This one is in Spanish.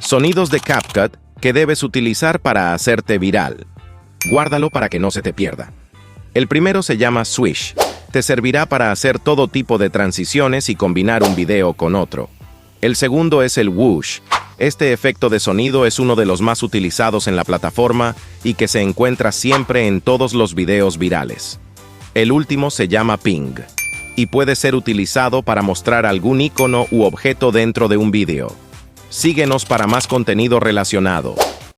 Sonidos de CapCut que debes utilizar para hacerte viral. Guárdalo para que no se te pierda. El primero se llama Swish. Te servirá para hacer todo tipo de transiciones y combinar un video con otro. El segundo es el Whoosh. Este efecto de sonido es uno de los más utilizados en la plataforma y que se encuentra siempre en todos los videos virales. El último se llama Ping y puede ser utilizado para mostrar algún icono u objeto dentro de un video. Síguenos para más contenido relacionado.